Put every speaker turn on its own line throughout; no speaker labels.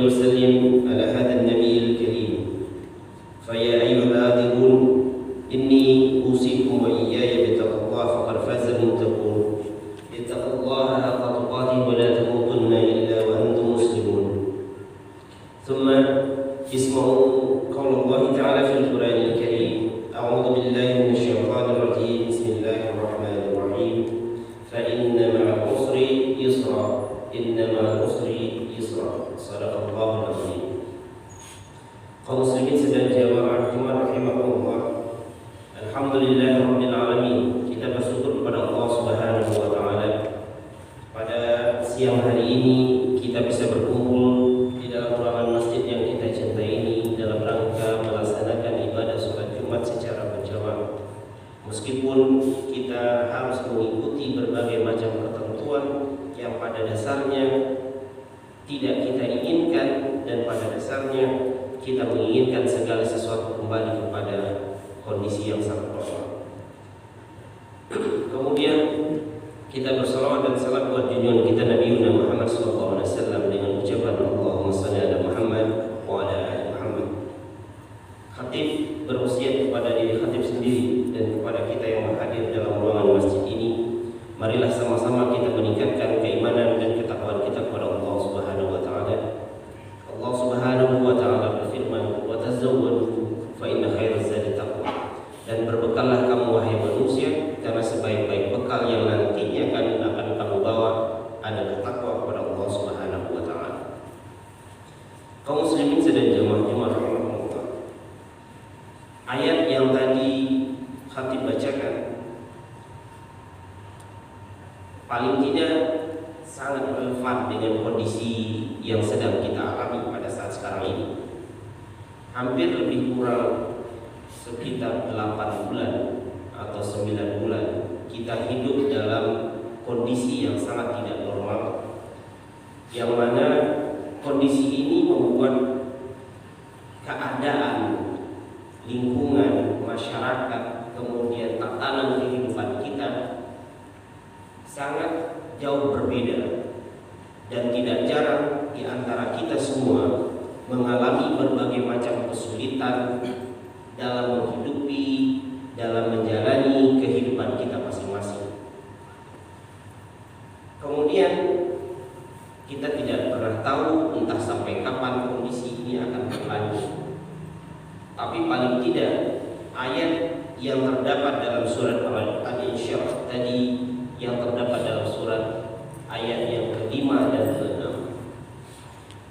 وسلم على هذا النبي الكريم. فيا أيها الآذرون إني أوصيكم وإياي بتقوى الله فقد فاز المتقون. اتقوا الله حق تقاته ولا تموتن إلا وأنتم مسلمون. ثم اسمعوا قول الله تعالى في القرآن الكريم. أعوذ بالله من الشيطان الرجيم. بسم الله الرحمن الرحيم. فإن مع العسر يسرا إن مع العسر يسرا. صدق الله العظيم. Kaum muslimin sedang jamaah Jumat rahimahullah. Alhamdulillah rabbil alamin. Kita bersyukur kepada Allah Subhanahu wa taala. Pada siang hari ini kita bisa berkumpul di dalam ruangan masjid yang kita cintai ini dalam rangka melaksanakan ibadah salat Jumat secara berjamaah. Meskipun kita harus mengikuti berbagai macam ketentuan yang pada dasarnya tidak kita inginkan dan pada dasarnya kita menginginkan segala sesuatu kembali kepada kondisi yang sangat normal. Kemudian kita bersalawat dan salam buat junjungan kita Nabi Muhammad SAW dengan ucapan Allahumma shalli ala Muhammad wa ala ali Muhammad. Khatib berwasiat kepada diri khatib sendiri dan kepada kita yang hadir dalam ruangan masjid ini, marilah sama-sama kita meningkatkan keimanan dan ketakwaan kita kepada Allah Subhanahu wa taala. Allah Subhanahu wa taala berfirman, "Wa tazawwadu fa inna khairaz zadi taqwa." Dan berbekallah kamu wahai manusia, karena sebaik-baik bekal yang nantinya akan kamu bawa adalah takwa kepada Allah Subhanahu wa taala. Kaum muslimin sedang jamaah rahimahullah. Ayat yang tadi khatib bacakan paling tidak sangat relevan dengan kondisi yang sedang kita alami pada saat sekarang ini. Hampir lebih kurang sekitar 8 bulan atau 9 bulan kita hidup dalam kondisi yang sangat tidak normal, yang mana kondisi ini membuat keadaan lingkungan masyarakat kemudian tatanan kehidupan kita sangat jauh berbeda, dan tidak jarang di antara kita semua mengalami berbagai macam kesulitan dalam menghidupi, dalam menjalani kehidupan kita masing-masing. Kemudian kita tidak pernah tahu entah sampai kapan kondisi ini akan berlanjut. Tapi paling tidak ayat yang terdapat dalam surat Al-Insyirah tadi, yang terdapat dalam surat ayat yang ke-5 dan ke-6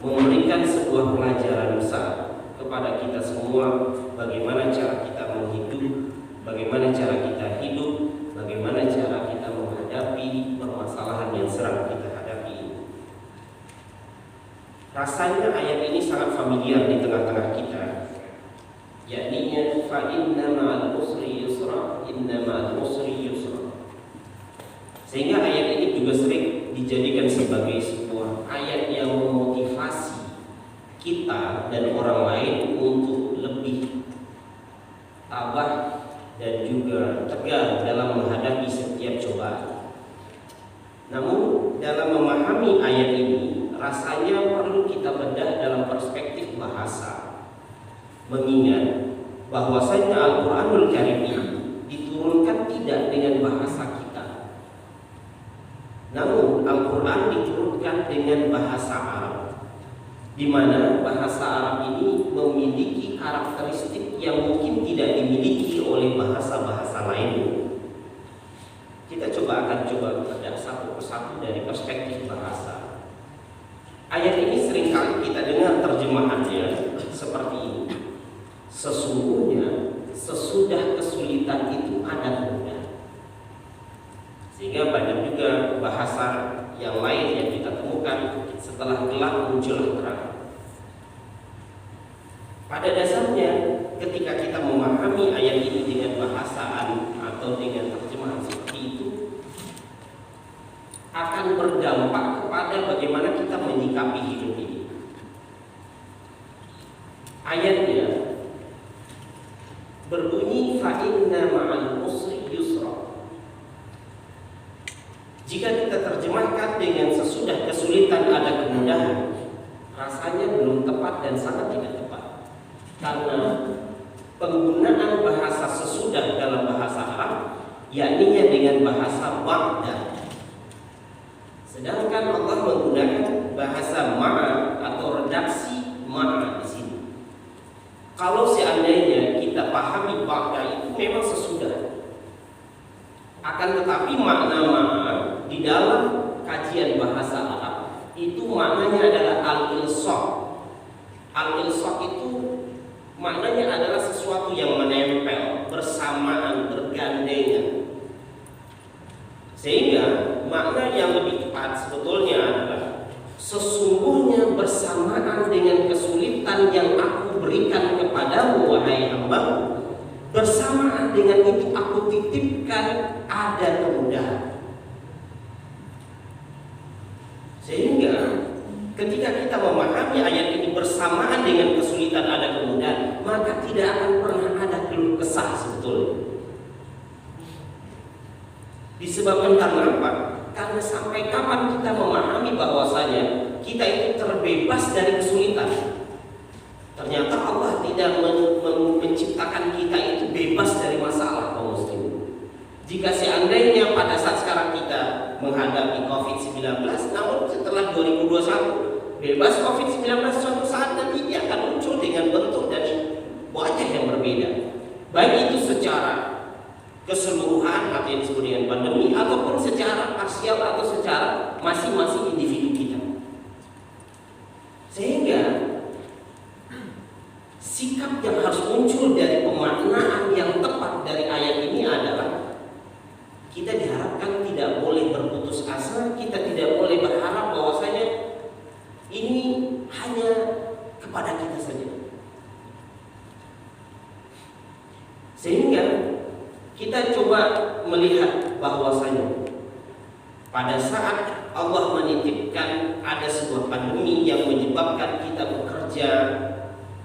memberikan sebuah pelajaran besar kepada kita semua, bagaimana cara kita menghidup, bagaimana cara kita hidup, bagaimana cara kita menghadapi permasalahan yang sedang kita hadapi. Rasanya ayat ini sangat familiar di tengah-tengah kita, yakni fa inna ma'al usri yusra, inna ma'al usri yusra. Sehingga ayat ini juga sering dijadikan sebagai sebuah ayat yang memotivasi kita dan orang lain untuk lebih tabah dan juga tegar dalam menghadapi setiap cobaan. Namun dalam memahami ayat ini rasanya perlu kita bedah dalam perspektif bahasa, mengingat bahwasanya Al-Quranul Karim ini diturunkan tidak dengan bahasa kita, namun Al-Quran diturunkan dengan bahasa Arab, di mana bahasa Arab ini memiliki karakteristik yang mungkin tidak dimiliki oleh bahasa-bahasa lainnya. Kita akan coba bedah satu persatu dari perspektif bahasa. Ayat ini seringkali kita dengar terjemahannya seperti ini: sesungguhnya sesudah kesulitan itu ada mudah. Sehingga banyak juga bahasa yang lain yang kita temukan, setelah gelap muncullah terang. Pada dasarnya ketika kita memahami ayat ini dengan bahasaan atau dengan terjemahan seperti itu, akan berdampak kepada bagaimana kita menyikapi hidup ini. Ayatnya berbunyi fa inna ma'al usri yusra. Jika kita terjemahkan dengan sesudah kesulitan ada kemudahan, rasanya dan sangat tidak tepat. Karena penggunaan bahasa sesudah dalam bahasa Arab yakni dengan bahasa ba'da. Sedangkan Allah menggunakan bahasa ma'a atau redaksi ma'a di sini. Kalau seandainya kita pahami ba'da itu memang sesudah. Akan tetapi makna ma'a di dalam kajian bahasa Arab itu maknanya adalah al-ilsaq. Al-ilsaq itu maknanya adalah sesuatu yang menempel, bersamaan, bergandengan. Sehingga makna yang lebih tepat sebetulnya adalah sesungguhnya bersamaan dengan kesulitan yang aku berikan kepadamu wahai hambaku, bersamaan dengan itu aku titipkan ada kemudahan. Sehingga ketika kita memahami ayat ini bersamaan dengan kesulitan ada kemudahan, maka tidak akan pernah ada keluh kesah sebetulnya. Disebabkan karena apa? Karena sampai kapan kita memahami bahwasanya kita itu terbebas dari kesulitan. Ternyata Allah tidak menciptakan kita itu bebas dari masalah, kaum muslimin. Jika seandainya pada saat sekarang kita menghadapi COVID-19, namun setelah 2021 bebas COVID-19, suatu saat nanti dia akan muncul dengan bentuk dan wajah yang berbeda. Baik itu secara keseluruhan atau yang disebut dengan pandemi, ataupun secara parsial atau secara masing-masing individu kita. Sehingga sikap yang harus muncul dari pemaknaan yang tepat dari ayat ini adalah kita diharapkan tidak boleh berputus asa, kita tidak boleh berharap bahwasanya ini hanya kepada kita saja. Sehingga kita coba melihat bahwasanya pada saat Allah menitipkan ada sebuah pandemi yang menyebabkan kita bekerja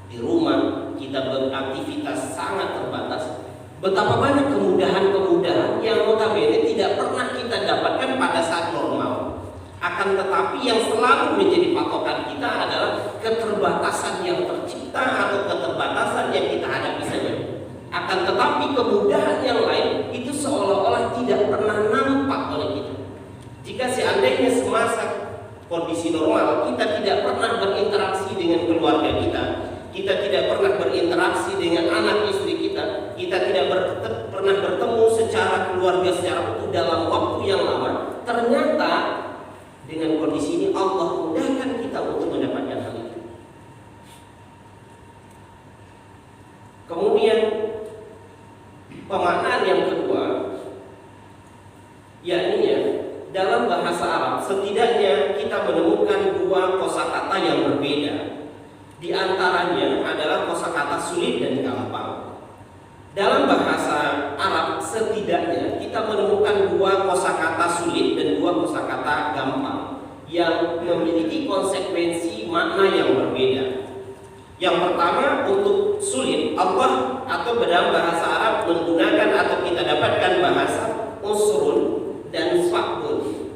di rumah, kita beraktivitas sangat terbatas. Betapa banyak kemudahan-kemudahan yang notabene tidak pernah kita dapatkan pada saat normal. Akan tetapi yang selalu menjadi patokan kita adalah keterbatasan yang tercipta atau keterbatasan yang kita hadapi saja. Akan tetapi kemudahan yang lain itu seolah-olah tidak pernah nampak oleh kita. Jika seandainya semasa kondisi normal kita tidak pernah berinteraksi dengan keluarga kita tidak pernah berinteraksi dengan anak istri kita tidak pernah bertemu secara keluarga secara utuh dalam waktu yang lama, ternyata dengan kondisi ini Allah mudahkan kita untuk mendapatkan hal itu. Kemudian pemaknaan yang kedua, yakni dalam bahasa Arab setidaknya kita menemukan dua kosakata yang berbeda. Di antaranya adalah kosakata sulit dan gampang. Dalam bahasa Arab setidaknya kita menemukan dua kosakata sulit dan dua kosakata gampang yang memiliki konsekuensi makna yang berbeda. Yang pertama, untuk sulit, Allah atau dalam bahasa Arab menggunakan atau kita dapatkan bahasa usrun dan sa'bun.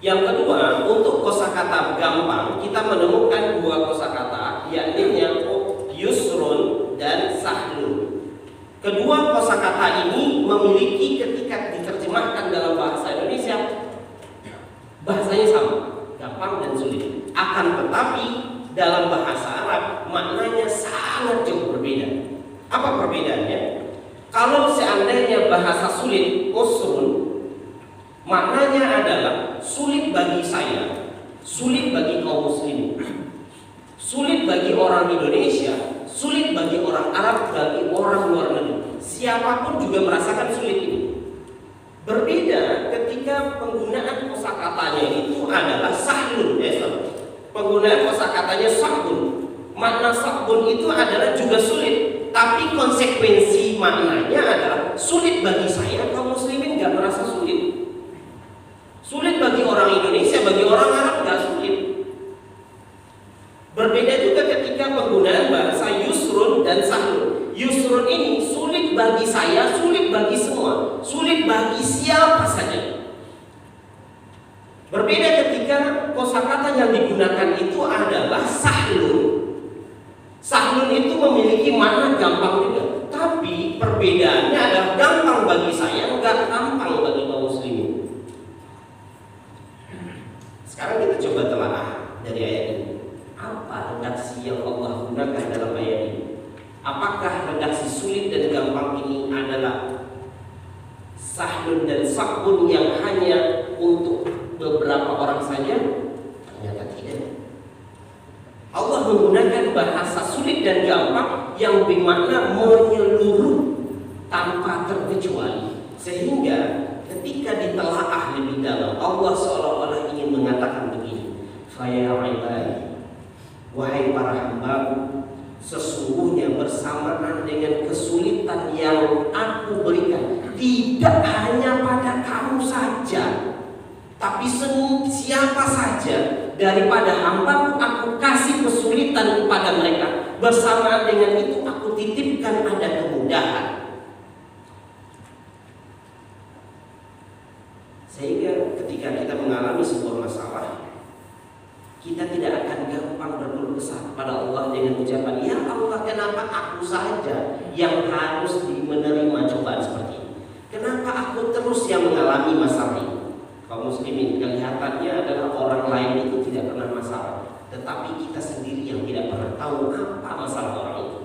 Yang kedua, untuk kosakata gampang kita menemukan dua kosakata, yakni yusrun dan sahlun. Kedua kosakata ini memiliki ketika diterjemahkan dalam bahasa Indonesia bahasanya sama, gampang dan sulit. Akan tetapi dalam bahasa Arab maknanya sangat jauh berbeda. Apa perbedaannya? Kalau seandainya bahasa sulit usrun, maknanya adalah sulit bagi saya, sulit bagi kaum muslimin, sulit bagi orang Indonesia, sulit bagi orang Arab, bagi orang luar negeri. Siapapun juga merasakan sulit ini. Berbeda ketika penggunaan kosakatanya itu adalah sahlun. Penggunaan kosakatanya sahlun. Makna sahlun itu adalah juga sulit, tapi konsekuensi maknanya adalah sulit bagi saya, kaum muslimin nggak merasa sulit. Sulit bagi orang Indonesia, bagi orang Arab nggak sulit. Berbeda juga ketika penggunaan bahasa yusrun dan sahlun. Yusrun ini sulit bagi saya, sulit bagi semua, sulit bagi siapa saja. Berbeda ketika kosakata yang digunakan itu adalah sahlun. sabun yang hanya untuk beberapa orang saja? Ternyata tidak. Allah menggunakan bahasa sulit dan gampang yang bermakna menyeluruh tanpa terkecuali, sehingga ketika ditelaah lebih dalam, Allah seolah-olah ingin mengatakan begini, "Faya ibadi, wahai para hambaku, sesungguhnya bersamaan dengan kesulitan yang aku berikan, tidak hanya pada kamu saja, tapi siapa saja daripada hambaku aku kasih kesulitan kepada mereka, bersamaan dengan itu aku titipkan ada kemudahan." Sehingga ketika kita mengalami sebuah masalah, kita tidak akan gampang berkeluh kesah kepada Allah dengan ucapan, "Ya Allah, kenapa aku saja yang harus menerima cobaan seperti ini? Kenapa aku terus yang mengalami masalah ini?" Kaum muslimin, kelihatannya adalah orang lain itu tidak pernah masalah, tetapi kita sendiri yang tidak pernah tahu apa masalah orang itu.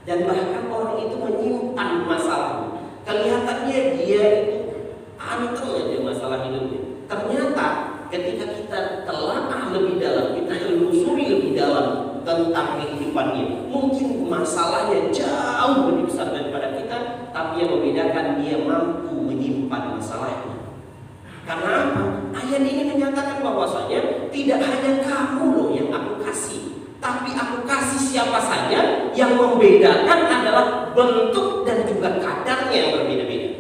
Dan bahkan orang itu menyimpan masalahnya. Kelihatannya dia itu anteng aja masalah hidupnya. Ternyata ketika kita telaah lebih dalam, kita telusuri lebih dalam tentang kehidupannya, mungkin masalahnya jauh lebih besar daripada kita, tapi yang membedakan dia mampu menyimpan masalahnya. Karena apa? Ayat ini menyatakan bahwasanya tidak hanya kamu loh yang aku kasih, tapi aku kasih siapa saja. Yang membedakan adalah bentuk dan juga kadarnya yang berbeda-beda.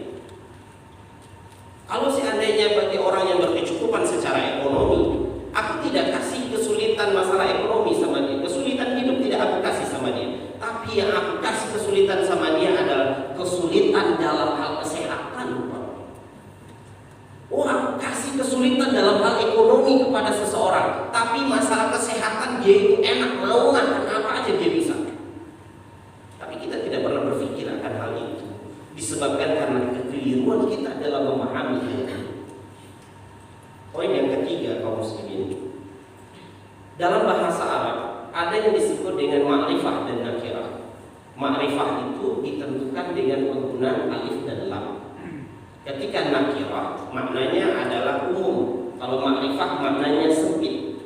Kalau seandainya bagi orang yang berkecukupan secara ekonomi, aku tidak kasih kesulitan masalah ekonomi sama dia, kesulitan hidup tidak aku kasih sama dia, tapi yang aku kasih kesulitan sama dia adalah kesulitan dalam hal kesehatan. Oh, aku kasih kesulitan dalam hal ekonomi kepada seseorang, tapi masalah kesehatan dia itu enak, mau makan apa aja dia bisa. Tapi kita tidak pernah berpikir akan hal itu, disebabkan karena kekeliruan kita dalam memahami itu. Poin yang ketiga, kaum muslimin, dalam bahasa Arab ada yang disebut dengan ma'rifah dan nakirah. Ma'rifah itu ditentukan dengan penggunaan alif dan lam. Ketika nakirah maknanya adalah umum, kalau ma'rifah maknanya sempit.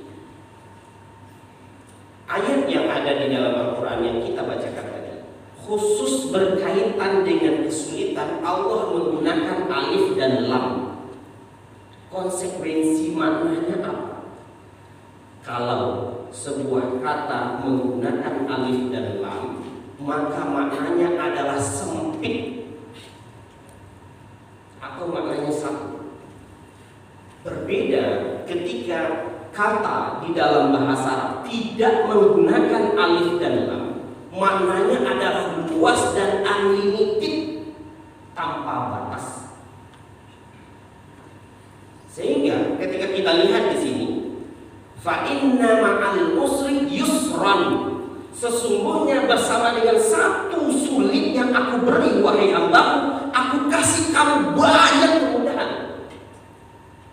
Ayat yang ada di dalam Al-Quran yang kita bacakan tadi khusus berkaitan dengan kesulitan, Allah menggunakan alif dan lam. Konsekuensi maknanya apa? Kalau sebuah kata menggunakan alif dan lam, maka maknanya adalah sempit atau maknanya satu. Berbeda ketika kata di dalam bahasa Arab tidak menggunakan alif dan lam, maknanya adalah luas dan unlimited, tanpa batas. Sehingga ketika kita lihat di sini, fa inna ma'al usri yusran, sesungguhnya bersama dengan satu sulit yang aku beri wahai hambaku, aku kasih kamu banyak kemudahan.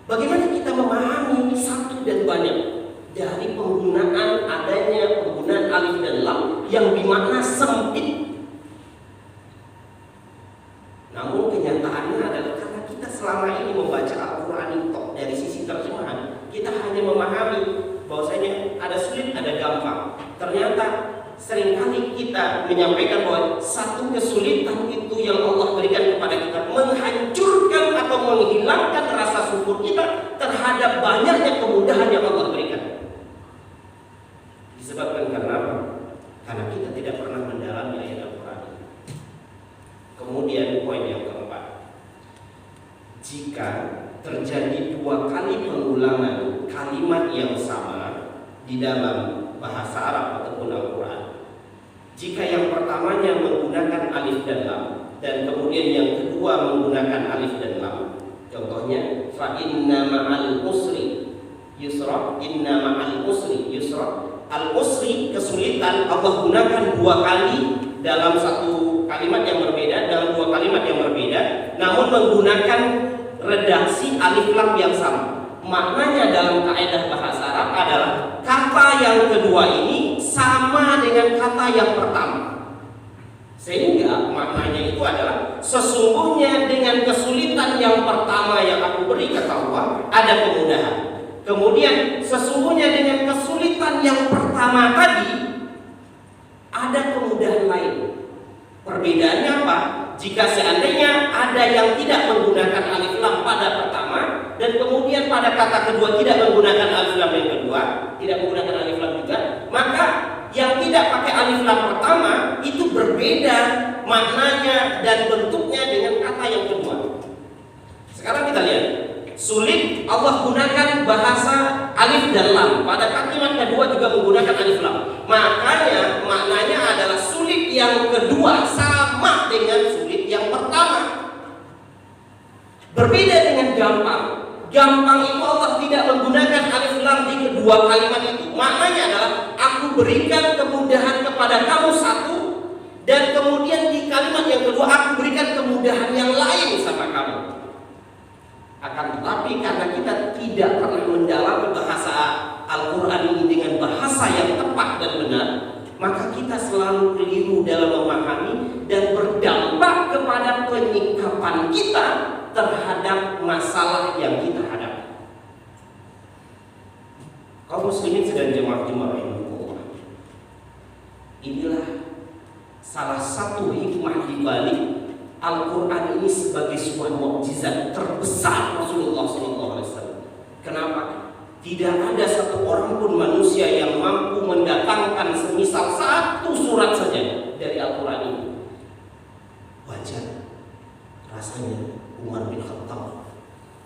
Bagaimana kita memahami satu dan banyak dari penggunaan adanya penggunaan alif dan lam yang bermakna sempit? Namun kenyataannya adalah karena kita selama ini membaca Al-Quran itu dari sisi terjemahan, kita hanya memahami bahwasanya ada sulit, ada gampang. Ternyata seringkali kita menyampaikan bahwa satu kesulitan itu yang Allah berikan kepada kita menghancurkan atau menghilangkan rasa syukur kita terhadap banyaknya kemudahan yang Allah berikan. Disebabkan karena apa? Karena kita tidak pernah mendalami ayat Al-Quran. Kemudian poin yang keempat, jika terjadi dua kali pengulangan kalimat yang sama di dalam bahasa Arab ataupun Al-Quran, jika yang pertamanya menggunakan alif dan lam dan kemudian yang kedua menggunakan alif dan lam, contohnya fa inna ma'al usri yusra, inna ma'al usri yusra. Al-usri kesulitan Allah gunakan dua kali dalam satu kalimat yang berbeda, dalam dua kalimat yang berbeda, namun menggunakan redaksi alif lam yang sama. Maknanya dalam kaidah bahasa Arab adalah kata yang kedua ini sama dengan kata yang pertama. Sehingga maknanya itu adalah sesungguhnya dengan kesulitan yang pertama yang aku beri, kata Allah, ada kemudahan. Kemudian sesungguhnya dengan kesulitan yang pertama tadi ada kemudahan lain. Perbedaannya apa? Jika seandainya ada yang tidak menggunakan alif lam pada pertama dan kemudian pada kata kedua tidak menggunakan alif lam yang kedua, tidak menggunakan alif lam juga, maka yang tidak pakai alif lam pertama itu berbeda maknanya dan bentuknya dengan kata yang kedua. Sekarang kita lihat, sulit Allah gunakan bahasa alif dan lam. Pada kalimat kedua juga menggunakan alif lam. Makanya maknanya adalah sulit yang kedua sama dengan sulit yang pertama. Berbeda dengan gampang. Gampang itu Allah tidak menggunakan alif lam di kedua kalimat itu. Maknanya adalah aku berikan kemudahan kepada kamu satu, dan kemudian di kalimat yang kedua aku berikan kemudahan yang lain sama kamu. Akan tetapi karena kita tidak pernah mendalami bahasa Al-Quran ini dengan bahasa yang tepat dan benar, maka kita selalu keliru dalam memahami dan berdampak kepada penyikapan kita terhadap masalah yang kita hadapi. Kaum muslimin sedang jemaah-jemaah rahimahullah, inilah salah satu hikmah di balik Al-Quran ini sebagai sebuah mukjizat terbesar Rasulullah SAW. Kenapa? Tidak ada satu orang pun manusia yang mampu mendatangkan semisal satu surat saja dari Al-Quran ini. Wajar rasanya Umar bin Khattab,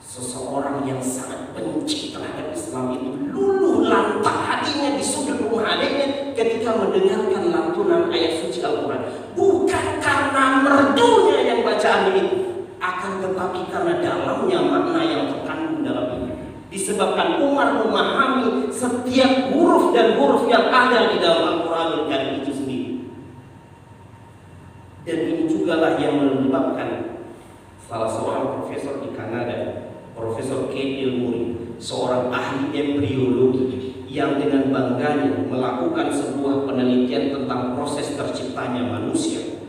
seseorang yang sangat benci terhadap Islam itu, luluh lantak hatinya di sudut rumah adiknya ketika mendengarkan lantunan ayat suci Al-Quran. Bukan karena merdunya yang bacaan itu, akan tetapi karena dalamnya makna yang terkandung dalam ini. Disebabkan Umar memahami setiap huruf dan huruf yang ada di dalam Al-Quran dan itu sendiri. Dan ini jugalah yang menyebabkan salah seorang profesor di Kanada, Profesor Kate Ilmuri, seorang ahli embriologi yang dengan bangganya melakukan sebuah penelitian tentang proses terciptanya manusia.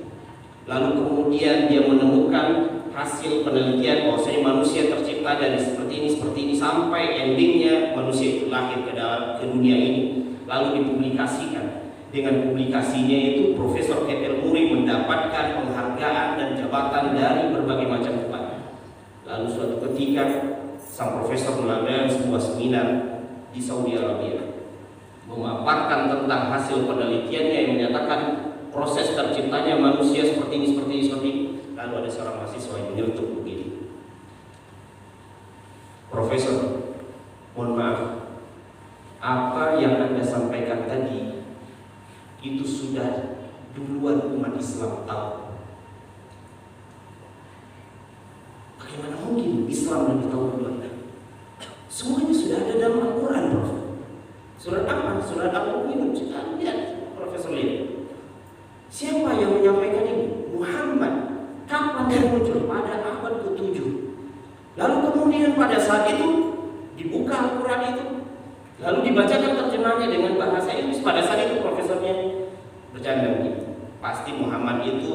Lalu kemudian dia menemukan hasil penelitian bahwasanya manusia tercipta dari seperti ini sampai endingnya manusia itu lahir ke dunia ini. Lalu dipublikasikan. Dengan publikasinya itu Profesor Kate Ilmuri mendapatkan penghargaan dan jabatan dari berbagai macam tempat. Lalu suatu ketika sang profesor mengadakan sebuah seminar di Saudi Arabia, memaparkan tentang hasil penelitiannya yang menyatakan proses terciptanya manusia seperti ini. Lalu ada seorang mahasiswa yang menyeletuk begini, Profesor, mohon maaf, apa yang Anda sampaikan tadi itu sudah duluan umat Islam tahu. Bagaimana mungkin Islam lebih tahu duluan? Semuanya sudah ada dalam Al-Quran, Prof. Surat apa? Surat Al-Mu'minun. Lihat, Profesor lihat. Siapa yang menyampaikan ini? Muhammad. Kapan dia muncul? Pada abad ke-7. Lalu kemudian pada saat itu dibuka Al-Quran itu, lalu dibacakan terjemahnya dengan bahasa Inggris. Pada saat itu profesornya bercanda begini, pasti Muhammad itu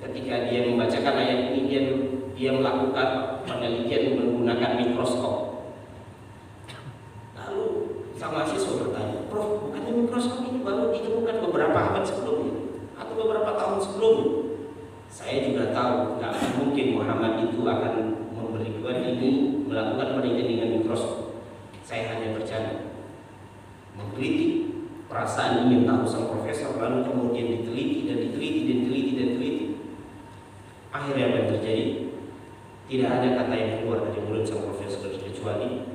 ketika dia membacakan ayat ini dia melakukan penelitian menggunakan mikroskop. Lalu sang mahasiswa bertanya, Prof, bukannya mikroskop ini baru ditemukan beberapa abad sebelumnya atau beberapa tahun sebelumnya? Saya juga tahu nggak mungkin Muhammad itu akan memberikan ini, melakukan penelitian dengan mikroskop. Saya hanya bercanda, mengkritik perasaan ingin tahu sang profesor, lalu kemudian diteliti. Akhirnya apa yang terjadi? Tidak ada kata yang keluar dari mulut sang profesor kecuali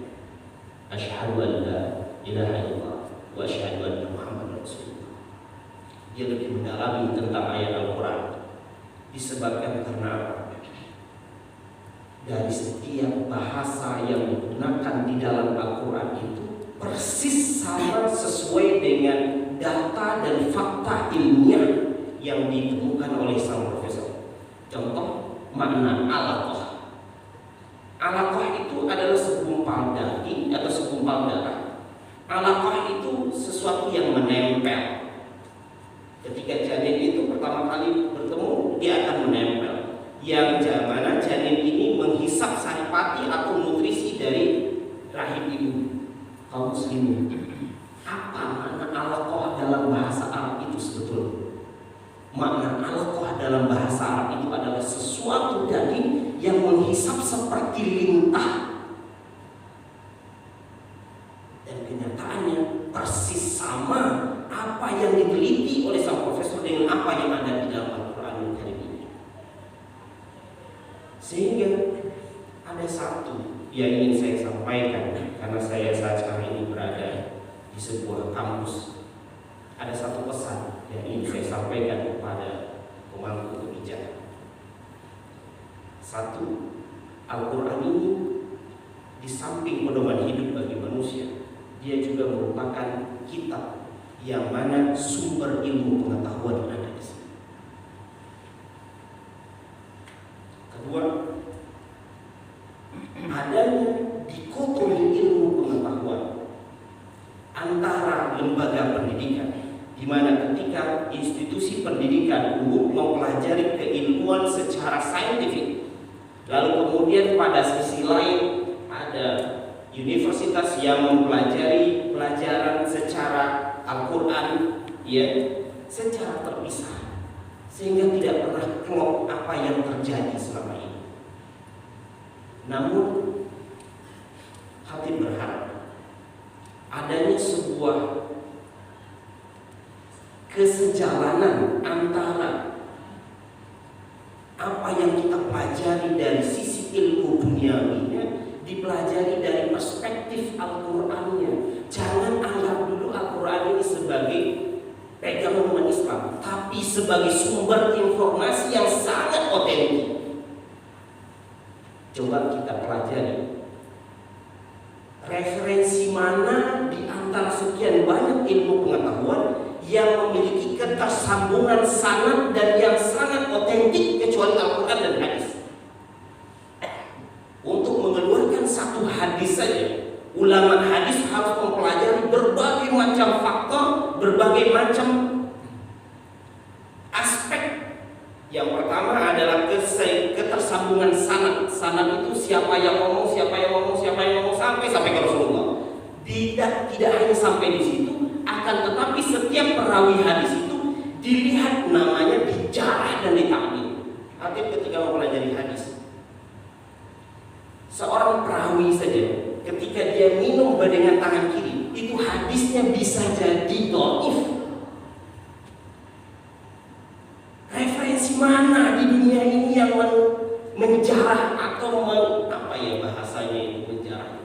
asyhadu an la ilaha illallah wa asyhadu anna Muhammadar Rasulullah. Dia lebih mendalami tentang ayat Al-Quran disebabkan karena dari setiap bahasa yang digunakan di dalam Al-Quran itu persis sama sesuai dengan data dan fakta ilmiah yang ditemukan oleh sang profesor. Contoh makna alaqah. Alaqah itu adalah segumpal daging atau segumpal darah. Alaqah itu sesuatu yang menempel. Ketika janin itu pertama kali bertemu Makna alaqah dalam bahasa Arab itu adalah sesuatu daging yang menghisap seperti lintah. Dan kenyataannya persis sama apa yang diteliti oleh sang profesor dengan apa yang ada di dalam Al-Quran Karim ini. Sehingga ada satu yang ingin saya sampaikan, karena saya saat sekarang ini berada di sebuah kampus. Ada satu pesan yang ingin saya sampaikan kepada pemangku kebijakan. Satu, Al-Quran ini di samping pedoman hidup bagi manusia, dia juga merupakan kitab yang mana sumber ilmu pengetahuan ada di sini. Kedua, adanya dikotomi ilmu pengetahuan antara lembaga pendidikan, di mana ketika institusi pendidikan mempelajari keilmuan secara saintifik, lalu kemudian pada sisi lain ada universitas yang mempelajari pelajaran secara Al-Quran, ya, secara terpisah, sehingga tidak pernah klop apa yang terjadi selama ini. Namun hati berharap adanya sebuah kesejalanan antara apa yang kita pelajari dari sisi ilmu duniawinya dipelajari dari perspektif Al-Qur'annya. Jangan anggap dulu Al-Qur'an ini sebagai pegangan umat Islam, tapi sebagai sumber informasi yang sangat otentik. Coba kita pelajari referensi mana di antara sekian banyak ilmu pengetahuan yang memiliki ketersambungan sanad dan yang sangat otentik kecuali Al-Quran dan hadis. Untuk mengeluarkan satu hadis saja, ulama hadis harus mempelajari berbagai macam faktor, berbagai macam aspek. Yang pertama adalah ketersambungan sanad. Sanad itu siapa yang ngomong, siapa yang ngomong, siapa yang ngomong sampai ke Rasulullah. Tidak hanya sampai di situ, akan tetapi setiap perawi hadis itu dilihat namanya, dijarah dan ditakdir. Artinya ketika mempelajari hadis, seorang perawi saja ketika dia minum dengan tangan kiri, itu hadisnya bisa jadi dhaif. Referensi mana di dunia ini yang menjarah atau bahasanya itu menjarah,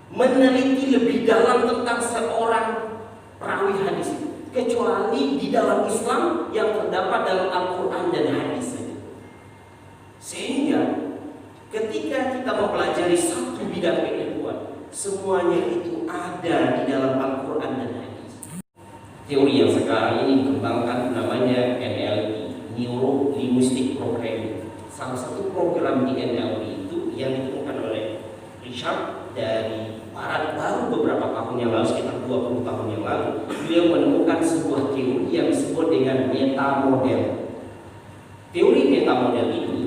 meneliti lebih dalam tentang seorang perawi hadis itu, kecuali di dalam Islam yang terdapat dalam Al-Quran dan hadis saja. Sehingga ketika kita mempelajari satu bidang keilmuan, semuanya itu ada di dalam Al-Quran dan hadis. Teori yang sekarang ini dikembangkan namanya NLP, Neuro Linguistic Programming. Salah satu program di NLP itu yang ditemukan oleh Richard dari Barat baru beberapa tahun yang lalu, sekitar 20 tahun yang lalu. Beliau menemukan sebuah teori yang disebut dengan metamodel. Teori metamodel ini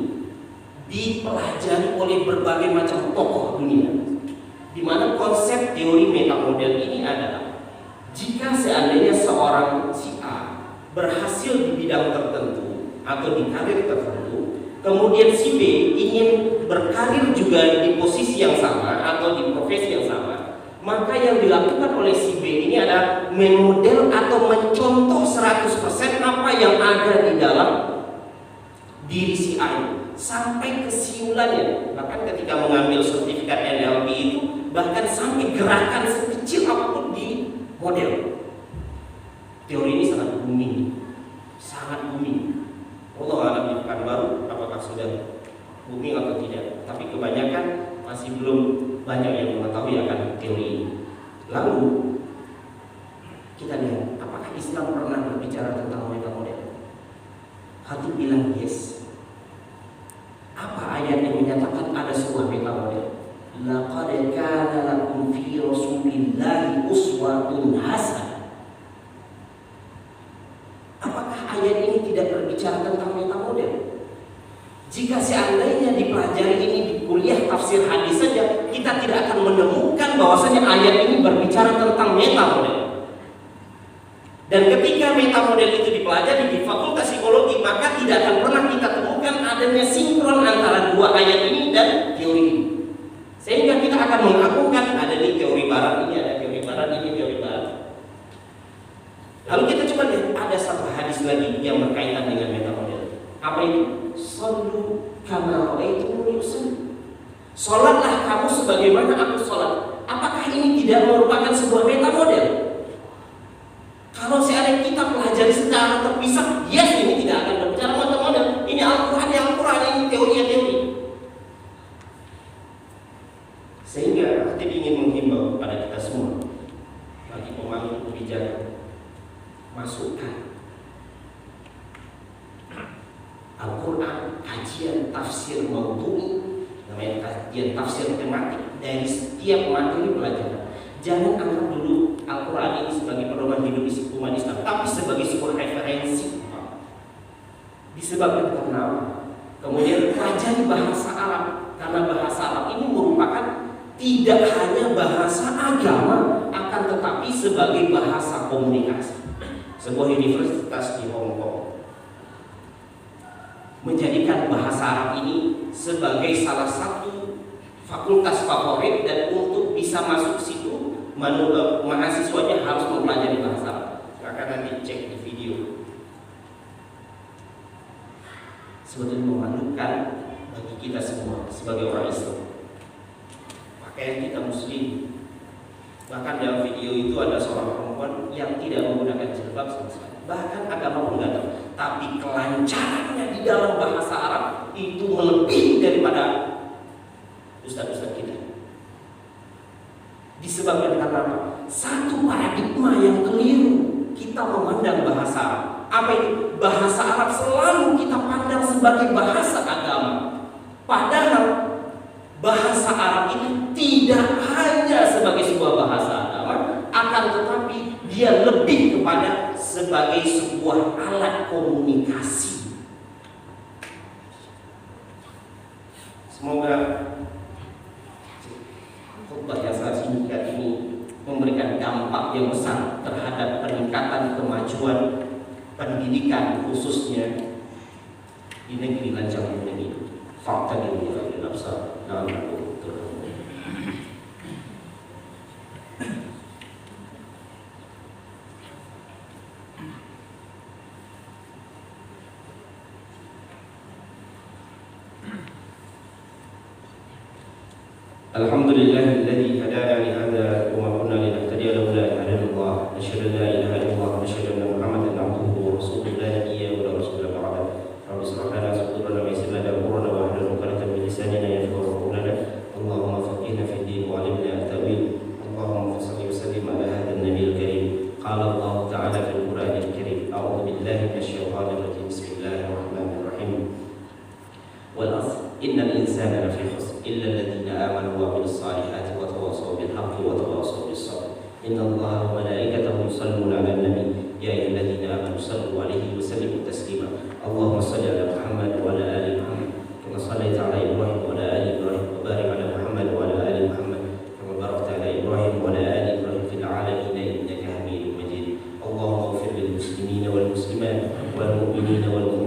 dipelajari oleh berbagai macam tokoh dunia, di mana konsep teori metamodel ini adalah jika seandainya seorang si A berhasil di bidang tertentu atau di karir tertentu, kemudian si B ingin berkarir juga di posisi yang sama atau di profesi yang sama, maka yang dilakukan oleh si B ini adalah memodel atau mencontoh 100% apa yang ada di dalam diri si A sampai kesimpulannya. Bahkan ketika mengambil sertifikat NLP itu, bahkan sampai gerakan sekecil apapun di model. Teori ini sangat booming, sangat booming. Allah alam di Pekanbaru apakah sudah booming atau tidak, tapi kebanyakan masih belum banyak yang mengetahui akan teori ini. Lalu kita lihat apakah Islam pernah berbicara tentang metamodel. Hati bilang yes. Apa ayat yang menyatakan ada sebuah metamodel? Laqad kana lakum fi Rasulillahi uswatun hasanah. Apakah ayat ini tidak berbicara tentang metamodel? Jika seandainya dipelajari ini di kuliah tafsir hadis saja, kita tidak akan menemukan bahwasanya ayat ini berbicara tentang metamodel. Dan ketika metamodel itu dipelajari di Fakultas Psikologi, maka tidak akan pernah kita temukan adanya sinkron antara dua ayat ini dan teori ini. Sehingga kita akan mengagungkan ada di teori barat ini, ada teori barat ini, teori barat. Lalu kita coba lihat ada satu hadis lagi yang berkaitan dengan metamodel. Apa itu? Sallu kama ra'aitumuni usalli. Salatlah kamu sebagaimana aku salat. Apakah ini tidak merupakan sebuah metamodel? Kalau seandainya kita pelajari secara terpisah, yes, ini tidak akan berbicara metamodel. Ini Al-Quran, ini teori. Sehingga hati ingin menghimbau kepada kita semua, bagi pemangku kebijakan, masukkan Al-Quran, kajian tafsir maudhu'i, namanya kajian tafsir tematik dari setiap materi pelajaran. Jangan anggap dulu Al-Quran ini sebagai pedoman hidup umat Islam, tapi sebagai sebuah referensi. Disebabkan karena kemudian pelajari bahasa Arab, karena bahasa Arab ini merupakan tidak hanya bahasa agama, akan tetapi sebagai bahasa komunikasi. Sebuah universitas di Hong Kong menjadikan bahasa Arab ini sebagai salah satu fakultas favorit, dan untuk bisa masuk situ mahasiswanya harus mempelajari bahasa Arab. Silakan nanti cek di video. Sebetulnya memalukan bagi kita semua sebagai orang Islam. Pakaian kita Muslim. Bahkan dalam video itu ada seorang perempuan yang tidak menggunakan jilbab sama sekali. Bahkan agama pun nggak tahu. Tapi kelancarannya di dalam bahasa Arab itu melebihi daripada ustaz-ustaz kita. Disebabkan karena apa? Satu paradigma yang keliru kita memandang bahasa Arab. Apa itu? Bahasa Arab selalu kita pandang sebagai bahasa agama. Padahal bahasa Arab itu tidak hanya sebagai sebuah bahasa agama, akan tetapi dia lebih kepada sebagai sebuah alat komunikasi. Semoga khutbah yang sangat singkat ini memberikan dampak yang besar terhadap peningkatan kemajuan pendidikan, khususnya di negeri lancang ini. Fakta ini adalah besar dalam aku terhubung. Alhamdulillahilladzi hadana li hadza wa ma kunna linahtadiya laula an hadana Allah. Asyhadu an la ilaha illallah wa asyhadu anna Muhammadan abduhu wa rasuluhu la nabiyya wa la rasula ba'da. Rabbi shrah lana sadrana wa yassir lana umurana wa hlul 'uqdatam min lisanina yafqahu qawlana. Allahumma faqihna fid din wa 'allimna at-ta'wil. Allahumma shalli wa sallim ala hadzal nabiyil karim. Qala Allah ta'ala fil Qur'anil karim. A'udzu billahi minasyaitonir rajim. Bismillahirrahmanirrahim. Wal 'asr innal insana lafi khusr إلا الذين آمنوا وعملوا الصالحات وتواصوا بالحق وتواصوا بالصبر إن الله وملائكته يصلون على النبي يا أيها الذين آمنوا صلوا عليه وسلموا تسليما اللهم صل على محمد وعلى آل محمد كما صليت على إبراهيم وعلى آل إبراهيم وبارك على محمد وعلى آل محمد كما باركت على إبراهيم وعلى آل إبراهيم في العالمين إنك حميد مجيد اللهم اغفر للمسلمين والمسلمات والمؤمنين والمؤمنات